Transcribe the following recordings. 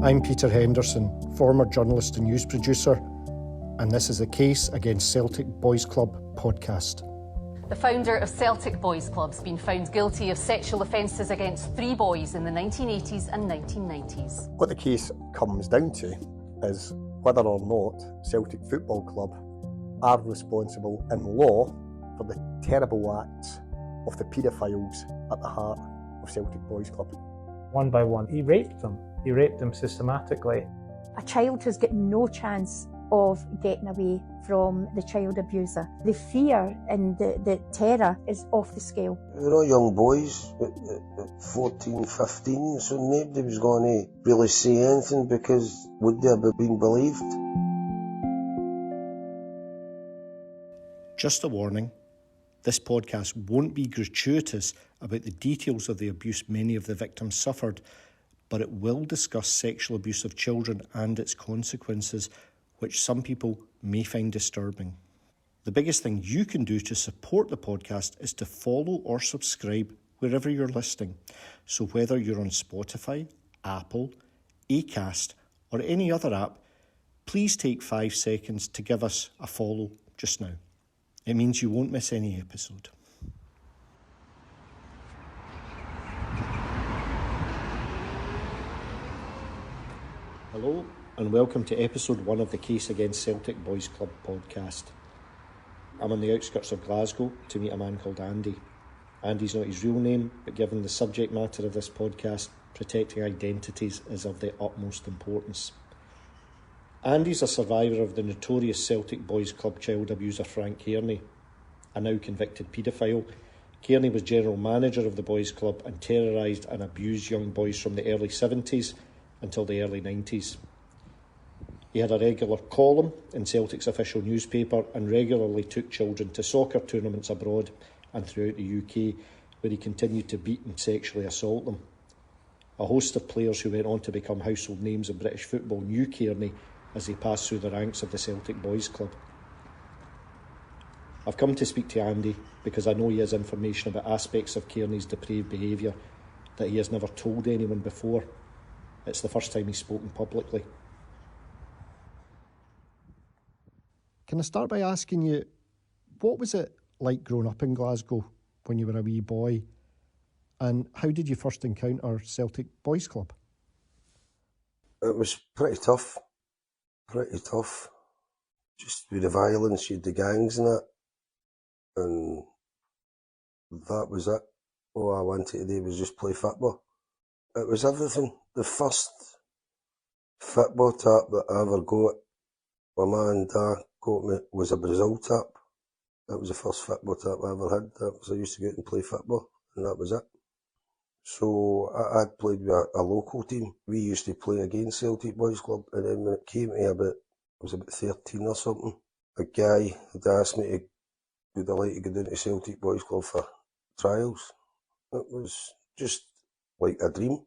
I'm Peter Henderson, former journalist and news producer, and this is a Case Against Celtic Boys Club podcast. The founder of Celtic Boys Club has been found guilty of sexual offences against 3 boys in the 1980s and 1990s. What the case comes down to is whether or not Celtic Football Club are responsible in law for the terrible acts of the paedophiles at the heart of Celtic Boys Club. One by one, he raped them. He raped them systematically. A child has got no chance of getting away from the child abuser. The fear and the terror is off the scale. We're all young boys at 14, 15, so nobody was going to really say anything because would they have been believed? Just a warning, this podcast won't be gratuitous about the details of the abuse many of the victims suffered, but it will discuss sexual abuse of children and its consequences, which some people may find disturbing. The biggest thing you can do to support the podcast is to follow or subscribe wherever you're listening. So whether you're on Spotify, Apple, Acast, or any other app, please take 5 seconds to give us a follow just now. It means you won't miss any episode. Hello and welcome to episode 1 of the Case Against Celtic Boys Club podcast. I'm on the outskirts of Glasgow to meet a man called Andy. Andy's not his real name, but given the subject matter of this podcast, protecting identities is of the utmost importance. Andy's a survivor of the notorious Celtic Boys Club child abuser Frank Cairney, a now convicted paedophile. Cairney was general manager of the boys club and terrorised and abused young boys from the early 70s until the early 90s. He had a regular column in Celtic's official newspaper and regularly took children to soccer tournaments abroad and throughout the UK, where he continued to beat and sexually assault them. A host of players who went on to become household names in British football knew Cairney as he passed through the ranks of the Celtic Boys Club. I've come to speak to Andy because I know he has information about aspects of Cairney's depraved behaviour that he has never told anyone before. It's the first time he's spoken publicly. Can I start by asking you, what was it like growing up in Glasgow when you were a wee boy? And how did you first encounter Celtic Boys Club? It was pretty tough. Just with the violence, you had the gangs and that. And that was it. All I wanted to do was just play football. It was everything. The first football tap that I ever got, my mum and dad got me, was a Brazil tap. That was the first football tap I ever had. That was, I used to go out and play football, and that was it. So I'd played with a local team. We used to play against Celtic Boys Club, and then when it came to I was about 13 or something, a guy had asked me to, would I like to go down to Celtic Boys Club for trials. It was just like a dream.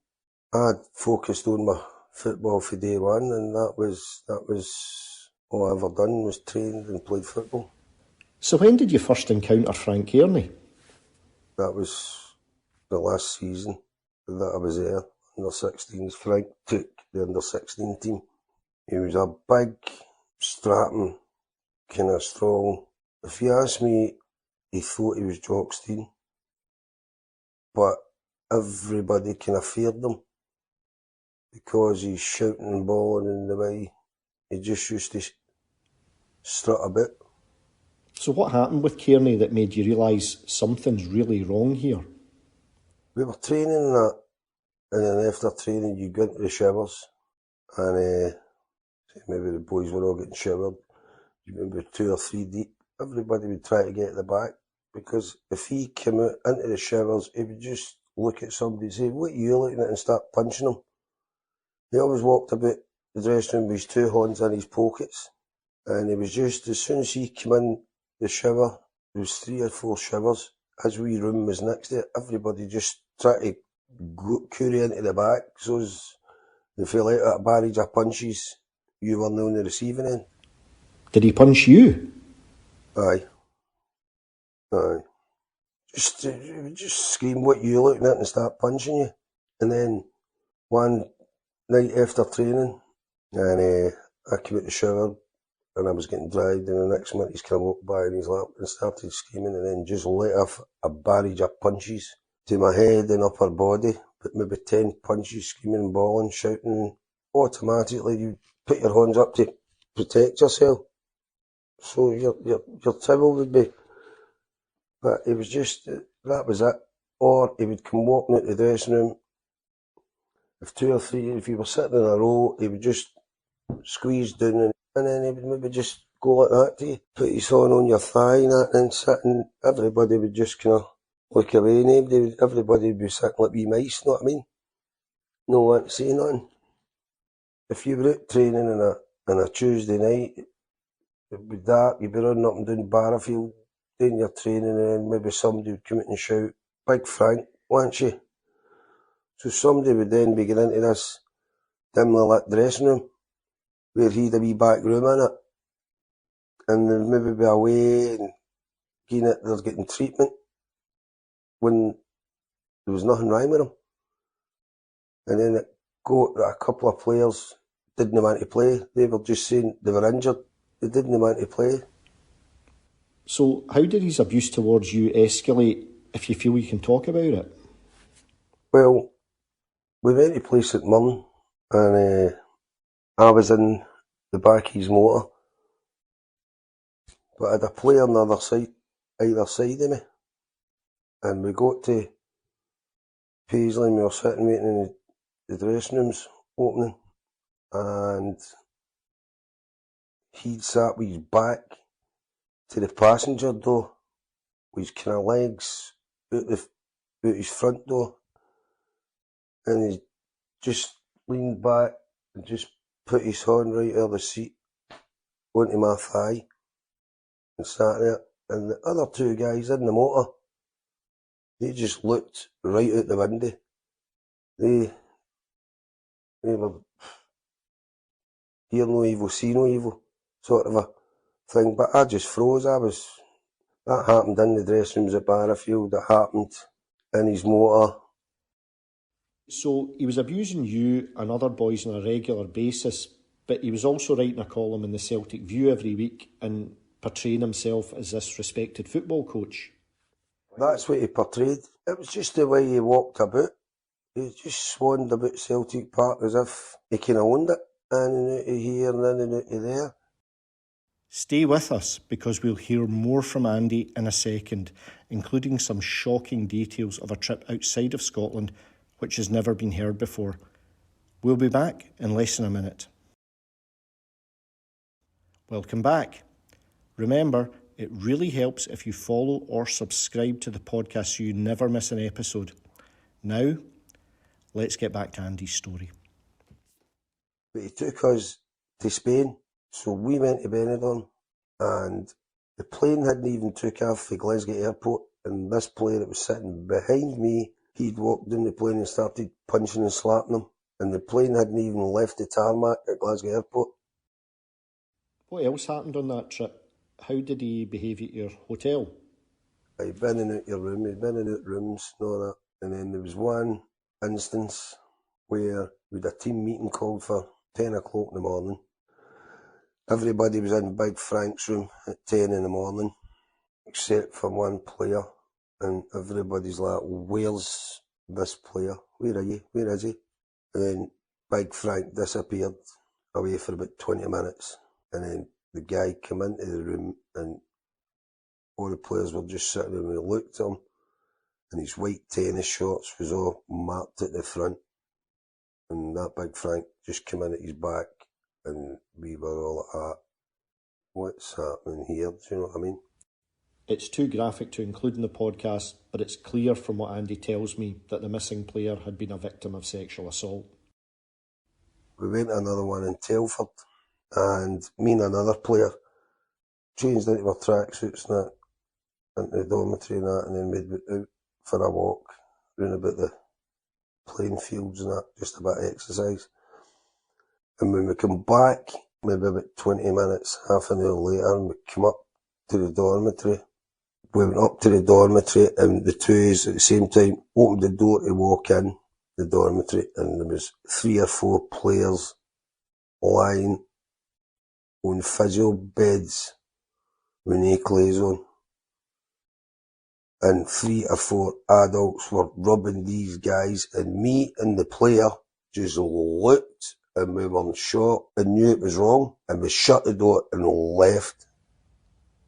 I'd focused on my football for day one, and that was all I ever done, was trained and played football. So when did you first encounter Frank Cairney? That was the last season that I was there, under 16s. Frank took the under 16 team. He was a big, strapping, kind of strong. If you ask me, he thought he was Jockstein, but everybody kind of feared him because he's shouting and bawling in the way. He just used to strut a bit. So what happened with Cairney that made you realise something's really wrong here? We were training and that, and then after training you go into the showers, and maybe the boys were all getting showered, you remember 2 or 3 deep. Everybody would try to get at the back, because if he came out into the showers, he would just look at somebody and say, "What are you looking at?" and start punching them. He always walked about the dressing room with his 2 hands in his pockets, and he was just, as soon as he came in the shower, there was 3 or 4 showers, his wee room was next to it, everybody just tried to curry into the back, so as they fell out at a barrage of punches, you were now on the receiving end. Did he punch you? Aye. Just scream, "What you looking at?" and start punching you. And then one night after training, and I came out the shower and I was getting dried, and the next minute he's come up by in his lap and started screaming, and then just let off a barrage of punches to my head and upper body, but maybe 10 punches, screaming, bawling, shouting. Automatically you put your hands up to protect yourself, so your towel would be, but it was just, that was it. Or he would come walking out the dressing room, if 2 or 3, if you were sitting in a row, he would just squeeze down, and then he would maybe just go like that to you, put his hand on your thigh and that, and sit, and everybody would just kind of look away, and everybody would be sitting like wee mice, know what I mean? No one to say nothing. If you were out training on a Tuesday night, it'd be dark, you'd be running up and down Barrafield, doing your training, and then maybe somebody would come out and shout, "Big Frank, weren't you?" So somebody would then be getting into this dimly lit dressing room, where he'd a wee back room in it, and they'd maybe be away and they're getting treatment when there was nothing wrong with them. And then a couple of players didn't want to play. They were just saying they were injured. They didn't want to play. So how did his abuse towards you escalate, if you feel you can talk about it? Well, we went to play St Mirren, and I was in the back of his motor, but I had a player on the either side of me, and we got to Paisley and we were sitting waiting in the dressing rooms opening, and he'd sat with his back to the passenger door, with his kind of legs out his front door, and he just leaned back and just put his hand right out of the seat onto my thigh and sat there. And the other 2 guys in the motor, they just looked right out the window. They were hear no evil, see no evil sort of a thing. But I just froze. That happened in the dressing rooms at Barrafield. That happened in his motor. So he was abusing you and other boys on a regular basis, but he was also writing a column in the Celtic View every week and portraying himself as this respected football coach. That's what he portrayed. It was just the way he walked about. He just swanned about Celtic Park as if he kind of owned it, in and out of here and in and out of there. Stay with us, because we'll hear more from Andy in a second, including some shocking details of a trip outside of Scotland which has never been heard before. We'll be back in less than a minute. Welcome back. Remember, it really helps if you follow or subscribe to the podcast so you never miss an episode. Now, let's get back to Andy's story. But he took us to Spain, so we went to Benidorm, and the plane hadn't even took off from Glasgow Airport, and this player that was sitting behind me, he'd walked down the plane and started punching and slapping him, and the plane hadn't even left the tarmac at Glasgow Airport. What else happened on that trip? How did he behave at your hotel? He'd been in and out your room, he'd been in and out rooms and all that. And then there was one instance where we had a team meeting called for 10 o'clock in the morning. Everybody was in Big Frank's room at 10 in the morning, except for one player. And everybody's like, "Where's this player? Where are you? Where is he?" And then Big Frank disappeared away for about 20 minutes. And then the guy came into the room, and all the players were just sitting there, and we looked at him, and his white tennis shorts was all marked at the front. And that Big Frank just came in at his back, and we were all like, "What's happening here?" Do you know what I mean? It's too graphic to include in the podcast, but it's clear from what Andy tells me that the missing player had been a victim of sexual assault. We went to another one in Telford, and me and another player changed into our tracksuits and that, into the dormitory and that, and then we went out for a walk round about the playing fields and that, just a bit of exercise. And when we come back, maybe about 20 minutes, half an hour later, and we come up to the dormitory. We went up to the dormitory, and the two of us at the same time opened the door to walk in, the dormitory, and there was 3 or 4 players lying on physio beds with no clothes on. And 3 or 4 adults were rubbing these guys, and me and the player just looked, and we were shocked and knew it was wrong, and we shut the door and left.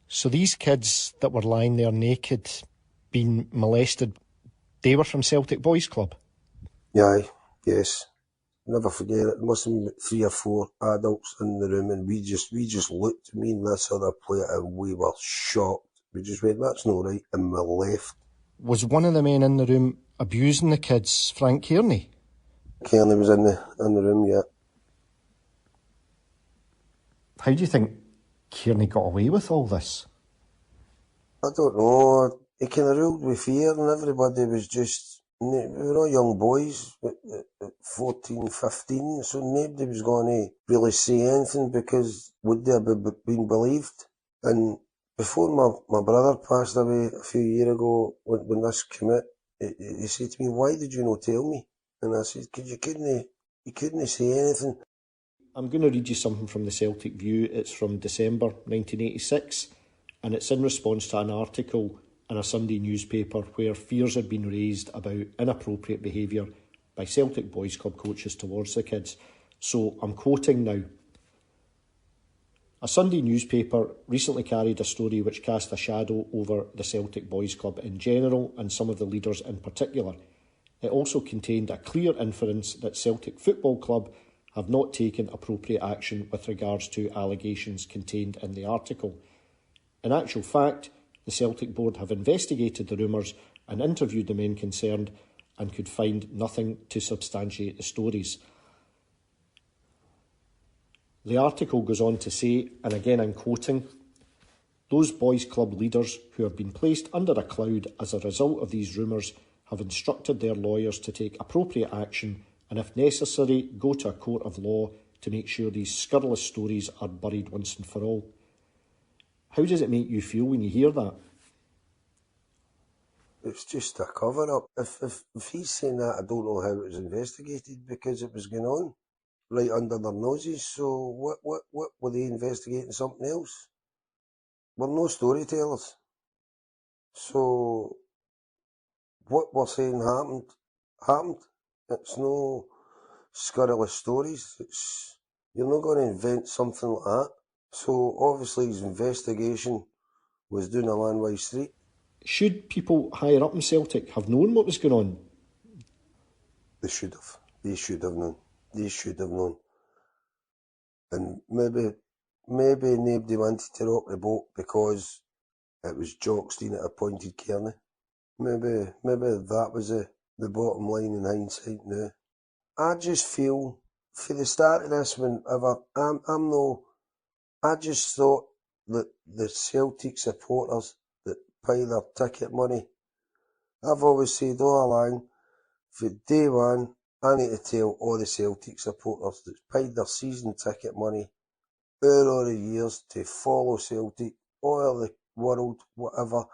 So these kids that were lying there naked, being molested, they were from Celtic Boys Club? Aye, yes. Never forget it. There must have been 3 or 4 adults in the room, and we just looked, me and this other player, and we were shocked. We just went, that's not right, and we left. Was one of the men in the room abusing the kids, Frank Cairney? Cairney was in the room, yeah. How do you think Cairney got away with all this? I don't know. He kind of ruled with fear, and everybody was just, we were all young boys, at 14, 15, so nobody was going to really say anything, because would they have been believed? And before my brother passed away a few years ago, when this came out, he said to me, why did you not tell me? And I said, because you couldn't say anything. I'm going to read you something from the Celtic View. It's from December 1986, and it's in response to an article in a Sunday newspaper where fears had been raised about inappropriate behaviour by Celtic Boys Club coaches towards the kids. So I'm quoting now. A Sunday newspaper recently carried a story which cast a shadow over the Celtic Boys Club in general and some of the leaders in particular. It also contained a clear inference that Celtic Football Club have not taken appropriate action with regards to allegations contained in the article. In actual fact, the Celtic Board have investigated the rumours and interviewed the men concerned and could find nothing to substantiate the stories. The article goes on to say, and again I'm quoting, those boys club leaders who have been placed under a cloud as a result of these rumours have instructed their lawyers to take appropriate action and if necessary go to a court of law to make sure these scurrilous stories are buried once and for all. How does it make you feel when you hear that? It's just a cover-up. If he's saying that, I don't know how it was investigated, because it was going on right under their noses. So what were they investigating? Something else? We're no storytellers. So what we're saying happened. It's no scurrilous stories. You're not going to invent something like that. So obviously his investigation was doing a one-way street. Should people higher up in Celtic have known what was going on? They should have. They should have known. And maybe nobody wanted to rock the boat because it was Jockstein that appointed Cairney. Maybe that was the bottom line in hindsight now. I just feel, for the start of this, I just thought that the Celtic supporters that pay their ticket money, I've always said all along, for day one, I need to tell all the Celtic supporters that paid their season ticket money all the years to follow Celtic, all over the world, whatever,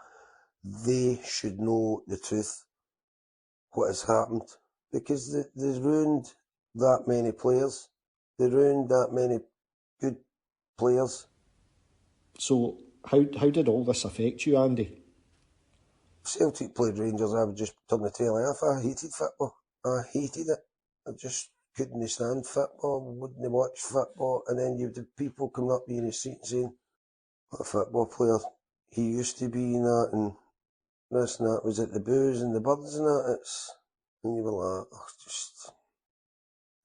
they should know the truth, what has happened. Because they ruined that many players. They ruined that many good players. So how did all this affect you, Andy? Celtic played Rangers, I would just turn the telly off. I hated football. I hated it. I just couldn't stand football, wouldn't watch football, and then you'd have people coming up in the seat saying, what a football player he used to be, and that, and this and that, was it the boos and the birds and that, and you were like, oh, just,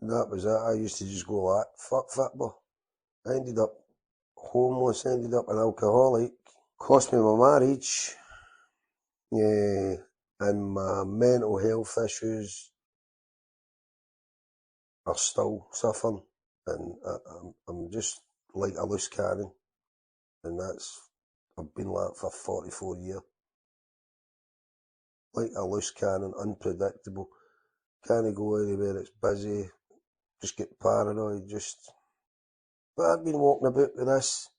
that was it. I used to just go like, fuck football. I ended up homeless, ended up an alcoholic, cost me my marriage, and my mental health issues are still suffering, and I'm just like a loose cannon, and I've been like for 44 years. Like a loose cannon, unpredictable, can't go anywhere, it's busy, just get paranoid, but I've been walking about with this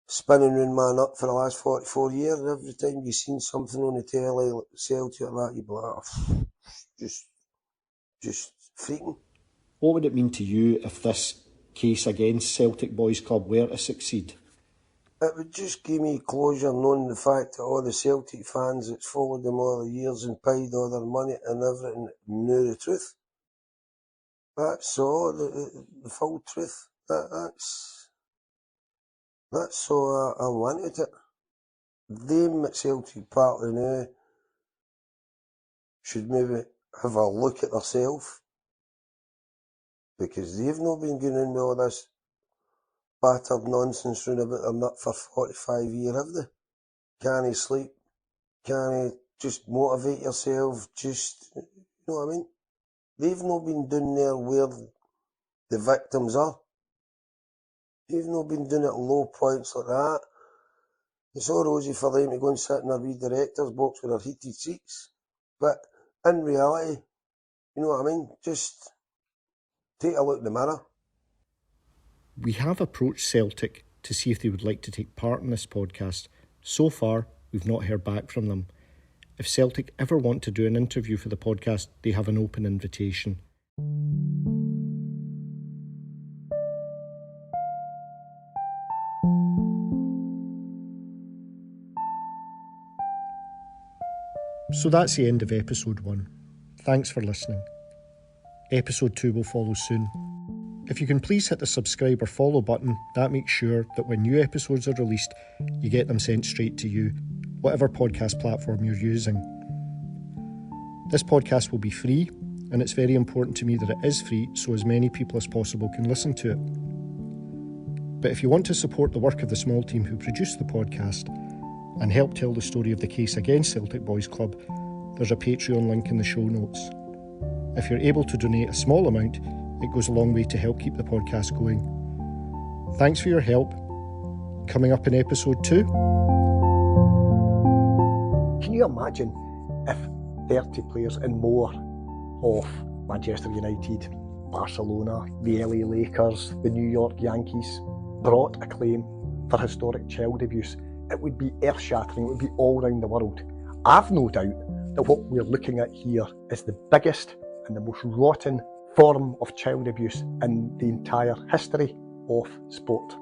spinning round my nut for the last 44 years, and every time you've seen something on the telly, like Celtic or that, you'd be like, oh, just freaking. What would it mean to you if this case against Celtic Boys Club were to succeed? It would just give me closure knowing the fact that all the Celtic fans that's followed them all the years and paid all their money and everything knew the truth. That's all, the full truth. That's all I wanted it. Them at Celtic partly now should maybe have a look at themselves, because they've not been going in with all this battered nonsense round about their nut for 45 years, have they? Can't sleep, can't just motivate yourself, just, you know what I mean? They've not been doing there where the victims are. They've not been doing it at low points like that. It's all rosy for them to go and sit in a wee director's box with their heated seats. But in reality, you know what I mean? Just take a look in the mirror. We have approached Celtic to see if they would like to take part in this podcast. So far, we've not heard back from them. If Celtic ever want to do an interview for the podcast, they have an open invitation. So that's the end of episode 1. Thanks for listening. Episode 2 will follow soon. If you can please hit the subscribe or follow button, that makes sure that when new episodes are released, you get them sent straight to you, whatever podcast platform you're using. This podcast will be free, and it's very important to me that it is free so as many people as possible can listen to it. But if you want to support the work of the small team who produced the podcast and help tell the story of the case against Celtic Boys Club, there's a Patreon link in the show notes. If you're able to donate a small amount, it goes a long way to help keep the podcast going. Thanks for your help. Coming up in episode 2. Can you imagine if 30 players and more of Manchester United, Barcelona, the LA Lakers, the New York Yankees brought a claim for historic child abuse? It would be earth-shattering, it would be all around the world. I've no doubt that what we're looking at here is the biggest and the most rotten form of child abuse in the entire history of sport.